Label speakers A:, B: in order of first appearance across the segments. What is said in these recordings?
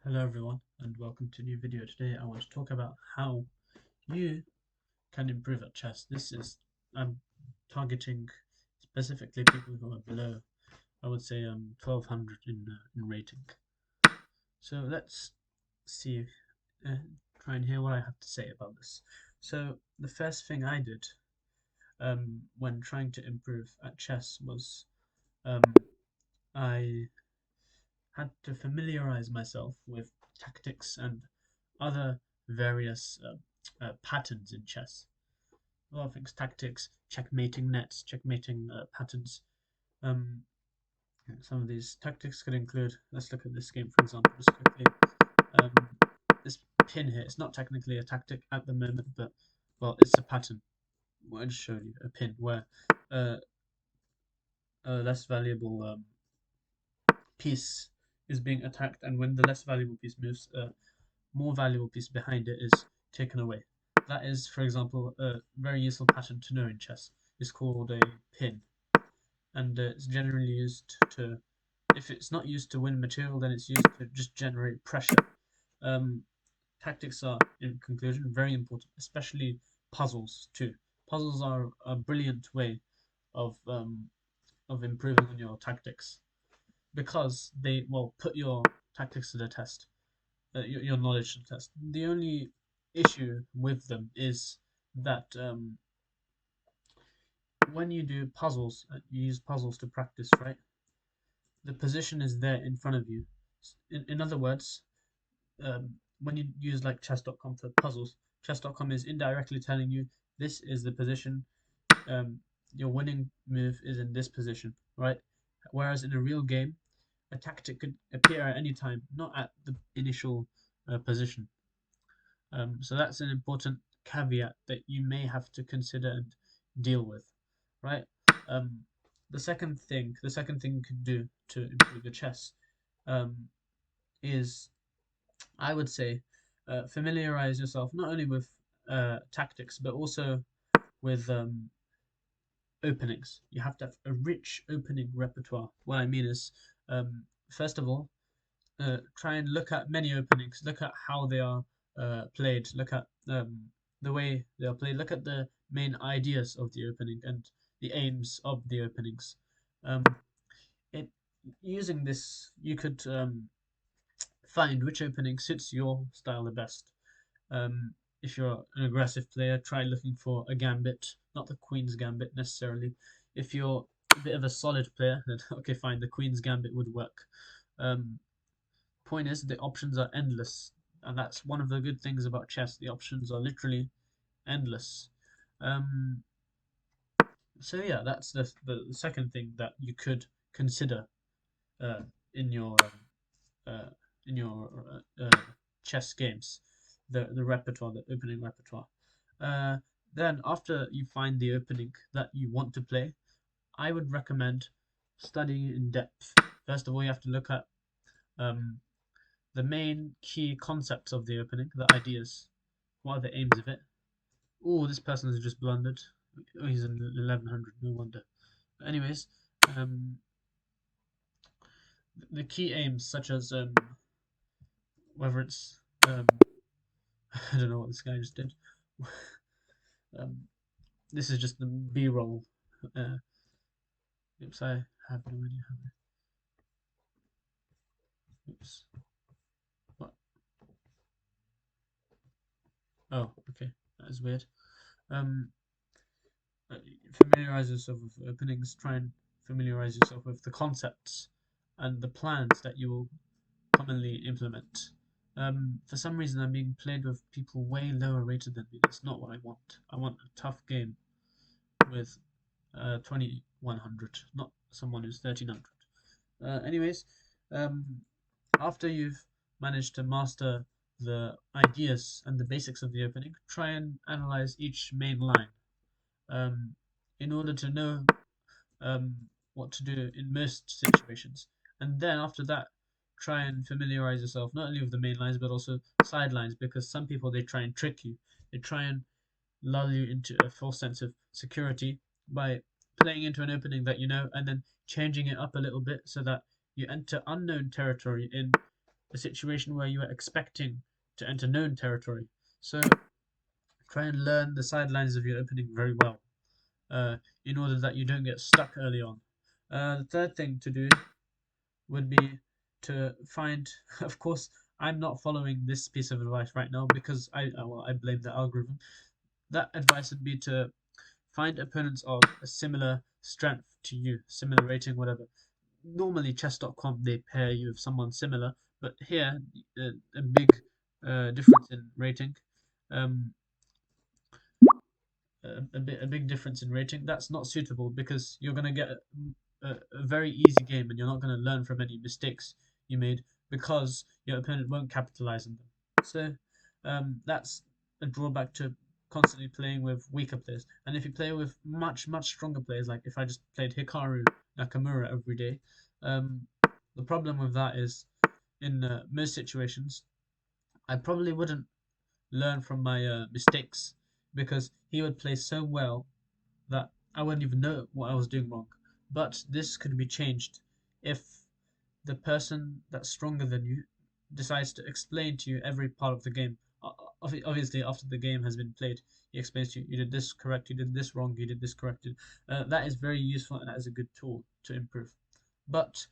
A: Hello everyone and welcome to a new video. Today I want to talk about how you can improve at chess. I'm targeting specifically people who are below, I would say 1200 in rating. So let's see, uh, try and hear what I have to say about this. So the first thing I did when trying to improve at chess was um, I had to familiarize myself with tactics and other various patterns in chess. A lot of things, tactics, checkmating nets, checkmating patterns. Um, some of these tactics could include, let's look at this game for example, just quickly. Um, this pin here, it's not technically a tactic at the moment, but, well, it's a pattern. Well, I just showed you a pin where uh, a less valuable piece is being attacked, and when the less valuable piece moves, more valuable piece behind it is taken away. That is, for example, a very useful pattern to know in chess. It's called a pin, and it's generally used to, if it's not used to win material, then it's used to just generate pressure. Um, Tactics are, in conclusion, very important, especially puzzles too. Puzzles are a brilliant way of um, of improving on your tactics because they, well, put your tactics to the test, your knowledge to the test. The only issue with them is that when you do puzzles, you use puzzles to practice, right? The position is there in front of you. In other words, when you use like chess.com for puzzles, chess.com is indirectly telling you this is the position, um, your winning move is in this position, right? Whereas in a real game, a tactic could appear at any time, not at the initial position. So that's an important caveat that you may have to consider and deal with, right? Um, the second thing you could do to improve your chess um, is, I would say, familiarize yourself not only with tactics but also with openings. You have to have a rich opening repertoire. What I mean is, first of all, try and look at many openings, look at how they are played, look at the way they are played, look at the main ideas of the opening and the aims of the openings. Um, it Using this, you could find which opening suits your style the best. Um, if you're an aggressive player, try looking for a gambit, not the queen's gambit necessarily. If you're a bit of a solid player, then okay, fine, the queen's gambit would work. Um, Point is, the options are endless, and that's one of the good things about chess. The options are literally endless. Um, so yeah, that's the second thing that you could consider uh, in your uh, in your chess games, the repertoire, the opening repertoire. Uh, then after you find the opening that you want to play, I would recommend studying in depth. First of all, you have to look at um, the main key concepts of the opening, the ideas. What are the aims of it? Oh, this person has just blundered. Oh, he's in 1100, no wonder. Anyways, um, the key aims, such as whether it's I don't know what this guy just did. um, this is just the B-roll. Uh, Oops, I have no idea how. Oops. What? Oh, okay. That is weird. Um, uh, Familiarize yourself with openings. Try and familiarize yourself with the concepts and the plans that you will commonly implement. For some reason, I'm being played with people way lower rated than me. That's not what I want. I want a tough game with 2100, not someone who's 1300. Anyways, um, after you've managed to master the ideas and the basics of the opening, try and analyze each main line um, in order to know um, what to do in most situations. And then after that, try and familiarize yourself not only with the main lines but also side lines, because some people, they try and trick you. They try and lull you into a false sense of security by playing into an opening that you know and then changing it up a little bit so that you enter unknown territory in a situation where you are expecting to enter known territory. So try and learn the sidelines of your opening very well, in order that you don't get stuck early on. The third thing to do would be to find, of course, I'm not following this piece of advice right now because I blame the algorithm. That advice would be to find opponents of a similar strength to you, similar rating, whatever. Normally, chess.com they pair you with someone similar, but here a big difference in rating, um, a big difference in rating. That's not suitable because you're going to get a very easy game and you're not going to learn from any mistakes you made because your opponent won't capitalize on them. So that's a drawback to constantly playing with weaker players. And if you play with much stronger players, like if I just played Hikaru Nakamura every day, um, the problem with that is in most situations I probably wouldn't learn from my mistakes because he would play so well that I wouldn't even know what I was doing wrong. But this could be changed if the person that's stronger than you decides to explain to you every part of the game. Obviously, after the game has been played, he explains to you, you did this correct, you did this wrong, you did this corrected. That is very useful and that is a good tool to improve. But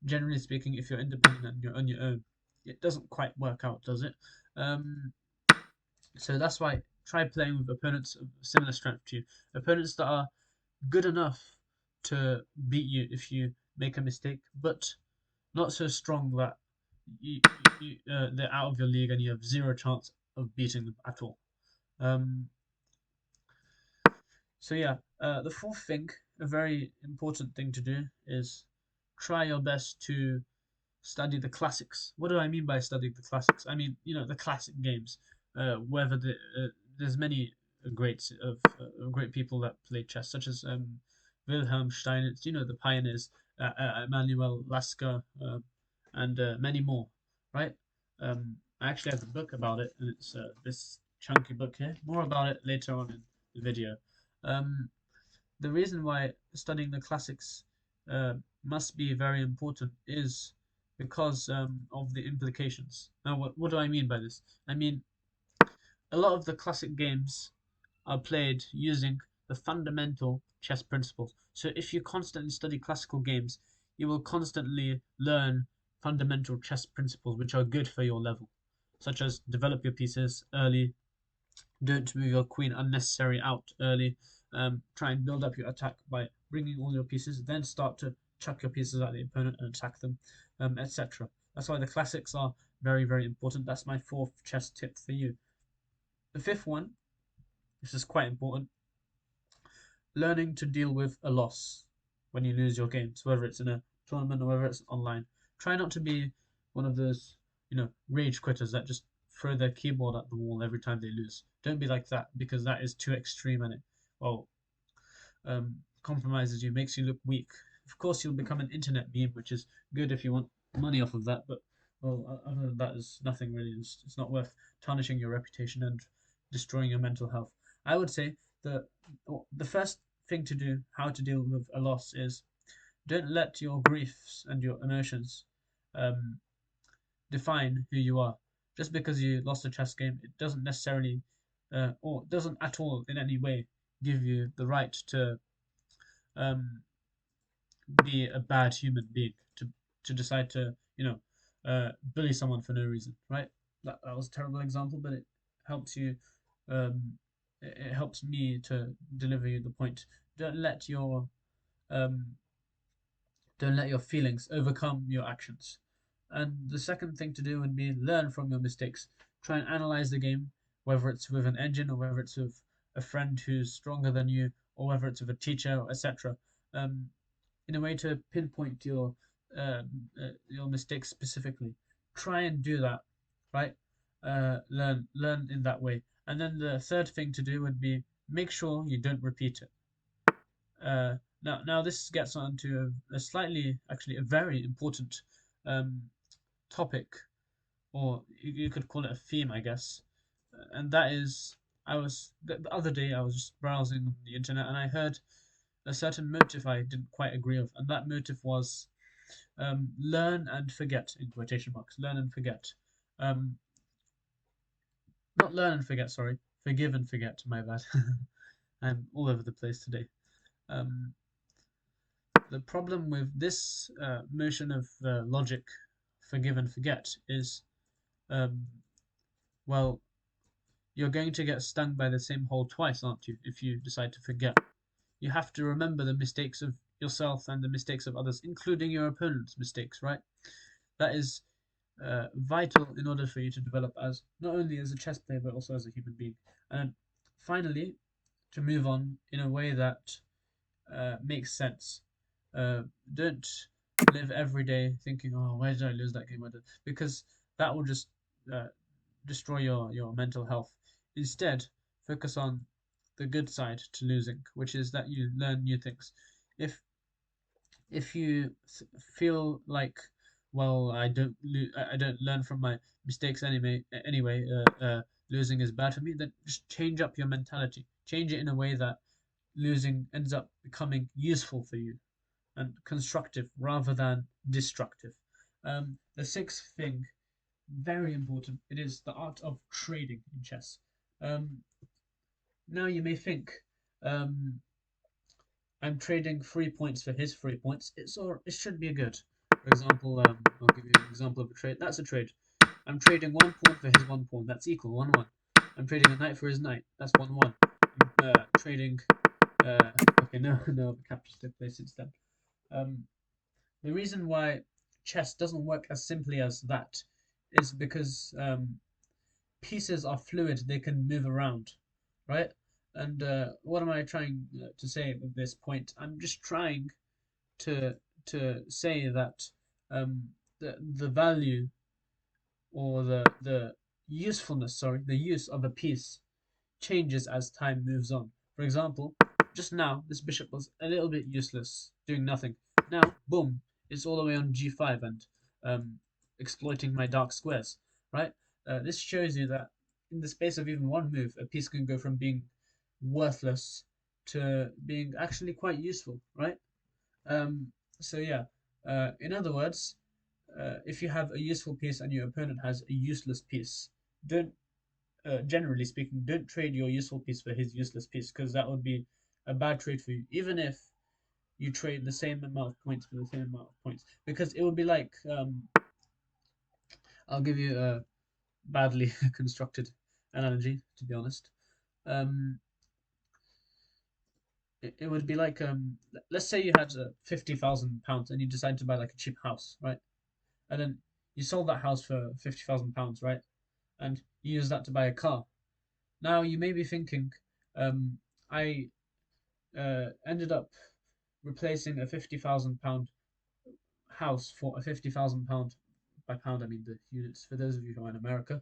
A: generally speaking, if you're independent and you're on your own, it doesn't quite work out, does it? Um, so that's why try playing with opponents of similar strength to you, opponents that are good enough to beat you if you make a mistake, but not so strong that they're out of your league and you have zero chance of beating them at all. Um, so yeah, the fourth thing, a very important thing to do, is try your best to study the classics. What do I mean by studying the classics? I mean, the classic games. Whether there's many great people that play chess, such as Wilhelm Steinitz, the pioneers, Emanuel Lasker, and many more, right? I actually have a book about it, and it's this chunky book here. More about it later on in the video. Um, the reason why studying the classics uh, must be very important is because of the implications. Now, what do I mean by this? I mean, a lot of the classic games are played using the fundamental chess principles. So if you constantly study classical games, you will constantly learn fundamental chess principles which are good for your level, such as develop your pieces early, don't move your queen unnecessary out early, try and build up your attack by bringing all your pieces, then start to chuck your pieces at the opponent and attack them, etc. That's why the classics are very important. That's my fourth chess tip for you. The fifth one, this is quite important, learning to deal with a loss when you lose your games, whether it's in a tournament or whether it's online. Try not to be one of those, rage quitters that just throw their keyboard at the wall every time they lose. Don't be like that because that is too extreme and it, well, compromises you, makes you look weak. Of course, you'll become an internet meme, which is good if you want money off of that, but well, other than that, is nothing really. It's not worth tarnishing your reputation and destroying your mental health. I would say that the first thing to do, how to deal with a loss, is don't let your griefs and your emotions um, define who you are. Just because you lost a chess game, it doesn't necessarily, or doesn't at all in any way, give you the right to um, be a bad human being, to decide to bully someone for no reason, right? That was a terrible example, but it helps you. It helps me to deliver you the point. Don't let your um, don't let your feelings overcome your actions. And the second thing to do would be learn from your mistakes. Try and analyze the game, whether it's with an engine or whether it's with a friend who's stronger than you, or whether it's with a teacher, etc. Um, in a way to pinpoint your mistakes specifically. Try and do that, right? Learn in that way. And then the third thing to do would be make sure you don't repeat it. Now this gets onto a slightly, actually, a very important um, topic, or you could call it a theme, I guess. And that is, the other day I was just browsing on the internet and I heard a certain motive I didn't quite agree with, and that motive was Learn and forget, in quotation marks. Learn and forget. Um, Not learn and forget, sorry. Forgive and forget, my bad. I'm all over the place today. Um, the problem with this motion of logic, forgive and forget, is, um, well, you're going to get stung by the same hole twice, aren't you, if you decide to forget? You have to remember the mistakes of yourself and the mistakes of others, including your opponent's mistakes, right? That is vital in order for you to develop as not only as a chess player but also as a human being. And finally, to move on in a way that makes sense. Don't live every day thinking, "Oh, why did I lose that game?" Because that will just uh, destroy your mental health. Instead, focus on the good side to losing, which is that you learn new things. If if you feel like, well, I don't learn from my mistakes anyway, losing is bad for me, then just change up your mentality. Change it in a way that losing ends up becoming useful for you and constructive rather than destructive. The sixth thing, very important, it is the art of trading in chess. Um, Now you may think, um, I'm trading 3 points for his 3 points. It should be good. For example, I'll give you an example of a trade. That's a trade. I'm trading 1 pawn for his 1 pawn. That's equal 1-1. I'm trading a knight for his knight. That's 1-1. I'm trading. Okay, no, the captures took place since then. The reason why chess doesn't work as simply as that is because pieces are fluid; they can move around, right? And what am I trying to say with this point? I'm just trying to say that the value or the usefulness, sorry, the use of a piece changes as time moves on. For example, just now this bishop was a little bit useless, doing nothing. Now, boom, it's all the way on g5 and exploiting my dark squares, right? This shows you that in the space of even one move, a piece can go from being worthless to being actually quite useful, right? So yeah, in other words, if you have a useful piece and your opponent has a useless piece, don't generally speaking, don't trade your useful piece for his useless piece because that would be a bad trade for you, even if you trade the same amount of points for the same amount of points. Because it would be like, I'll give you a badly constructed analogy, to be honest. Um, it would be like, let's say you had £50,000 and you decide to buy like a cheap house, right? And then you sold that house for £50,000, right? And you use that to buy a car. Now you may be thinking, I ended up replacing a £50,000 house for a £50,000, by pound I mean the units for those of you who are in America,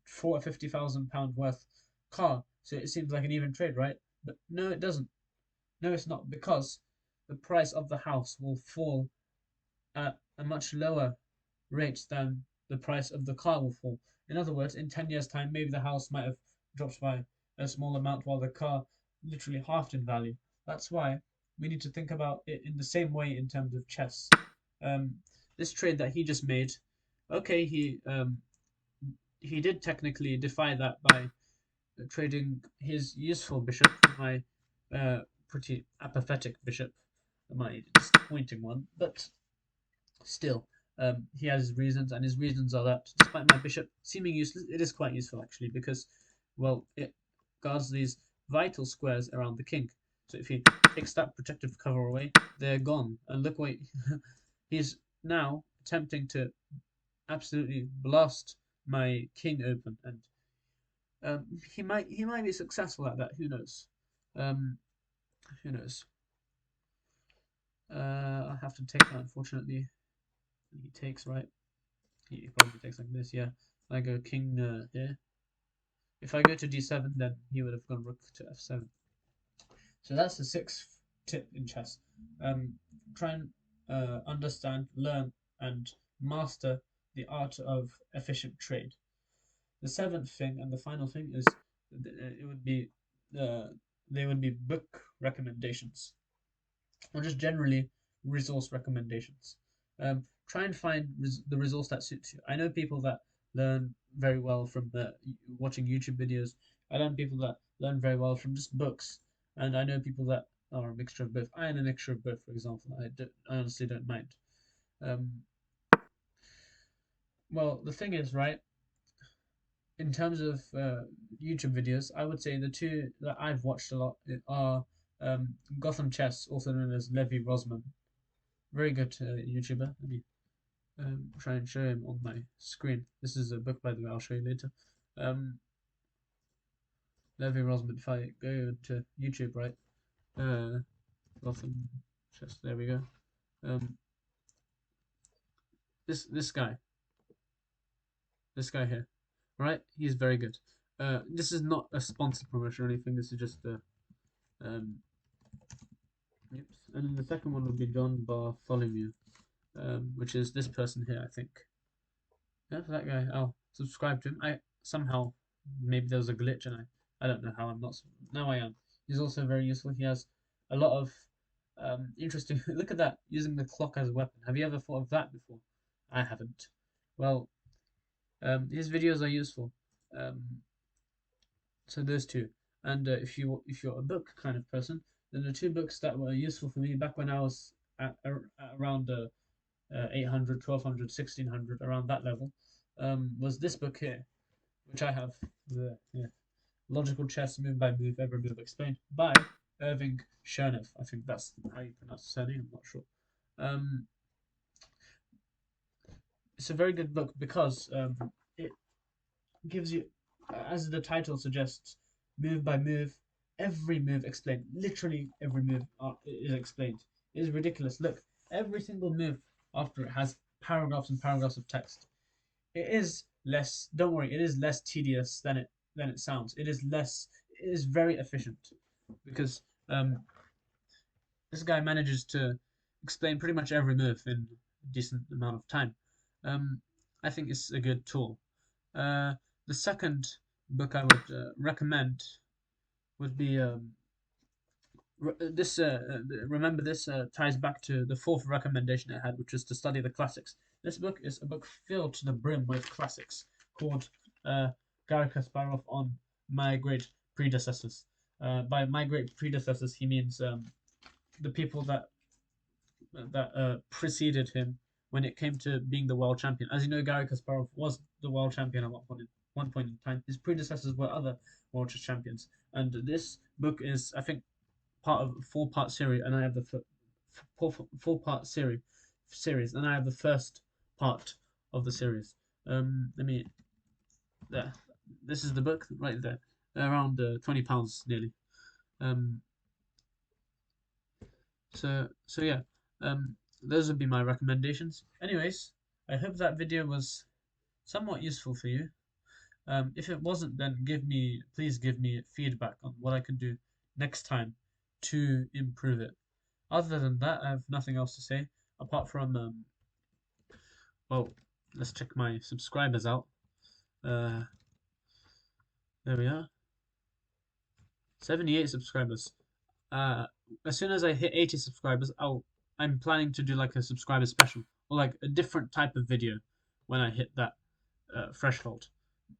A: for a £50,000 worth car. So it seems like an even trade, right? But no, it doesn't. No, it's not, because the price of the house will fall at a much lower rate than the price of the car will fall. In other words, in 10 years' time, maybe the house might have dropped by a small amount while the car literally halved in value. That's why we need to think about it in the same way in terms of chess. Um, this trade that he just made, okay, he did technically defy that by trading his useful bishop for my pretty apathetic bishop, my disappointing one, but still, he has his reasons, and his reasons are that despite my bishop seeming useless, it is quite useful actually because, well, it guards these vital squares around the king. So if he takes that protective cover away, they're gone. And look what he's now attempting to absolutely blast my king open, and he might be successful at that. Who knows? Um, who knows? I have to take that, unfortunately. He takes, right. He probably takes like this, yeah. I go king here. If I go to d7, then he would have gone rook to f7. So that's the sixth tip in chess. Try and understand, learn, and master the art of efficient trade. The seventh thing and the final thing is it would be they would be book recommendations, or just generally resource recommendations. Try and find the resource that suits you. I know people that learn very well from watching YouTube videos. I know people that learn very well from just books, and I know people that are a mixture of both. I am a mixture of both, for example. I honestly don't mind. Um, well, the thing is, right, in terms of YouTube videos, I would say the two that I've watched a lot are Gotham Chess, also known as Levi Rosman. Very good YouTuber. Let me try and show him on my screen. This is a book, by the way, I'll show you later. Levi Rosman, if I go to YouTube, right? Gotham Chess, there we go. This guy here, right? He's very good. This is not a sponsored promotion or anything. This is just a yep. And then the second one would be John Bartholomew, which is this person here, I think. Yeah, that guy. I'll subscribe to him. I somehow maybe there was a glitch and I don't know how I'm not. Now I am. He's also very useful. He has a lot of interesting. Look at that, using the clock as a weapon. Have you ever thought of that before? I haven't. Well, his videos are useful. So those two. And if you're a book kind of person, then the two books that were useful for me back when I was at around 800, 1200, 1600, around that level, was this book here, which I have, the Logical Chess Move by Move, Every Move Explained, by Irving Chernev. I think that's how you pronounce his surname, I'm not sure. It's a very good book because it gives you, as the title suggests, move by move, every move explained. Literally every move is explained. It is ridiculous. Look, every single move after it has paragraphs and paragraphs of text. It is less. Don't worry, it is less tedious than it sounds. It is less. It is very efficient because this guy manages to explain pretty much every move in a decent amount of time. I think it's a good tool. The second book I would recommend would be this. Remember, this ties back to the fourth recommendation I had, which was to study the classics. This book is a book filled to the brim with classics, called Garry Kasparov on My Great Predecessors. By my great predecessors, he means the people that preceded him when it came to being the world champion. As you know, Garry Kasparov was the world champion at one point in time. His predecessors were other world champions, and this book is, I think, part of a four-part series, and I have the four-part series, and I have the first part of the series. Let me there. This is the book right there, around £20 nearly. So yeah. Those would be my recommendations. Anyways, I hope that video was somewhat useful for you. If it wasn't, then please give me feedback on what I can do next time to improve it. Other than that, I have nothing else to say apart from well, let's check my subscribers out. There we are. 78 subscribers. As soon as I hit 80 subscribers, I'm planning to do like a subscriber special or like a different type of video when I hit that threshold.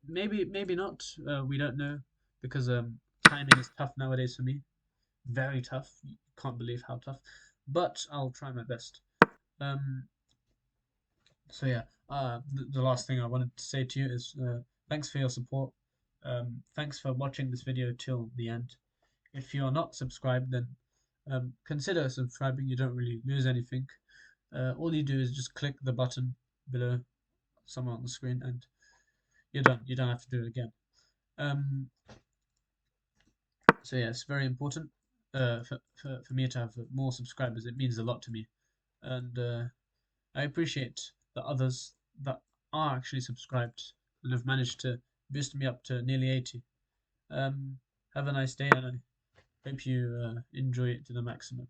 A: Maybe not. We don't know because timing is tough nowadays for me. Very tough. You can't believe how tough. But I'll try my best. So yeah. The last thing I wanted to say to you is thanks for your support. Thanks for watching this video till the end. If you're not subscribed, then consider subscribing. You don't really lose anything. All you do is just click the button below somewhere on the screen and you're done. You don't have to do it again. So yeah, it's very important for me to have more subscribers. It means a lot to me, and I appreciate the others that are actually subscribed and have managed to boost me up to nearly 80. Have a nice day, and I hope you enjoy it to the maximum.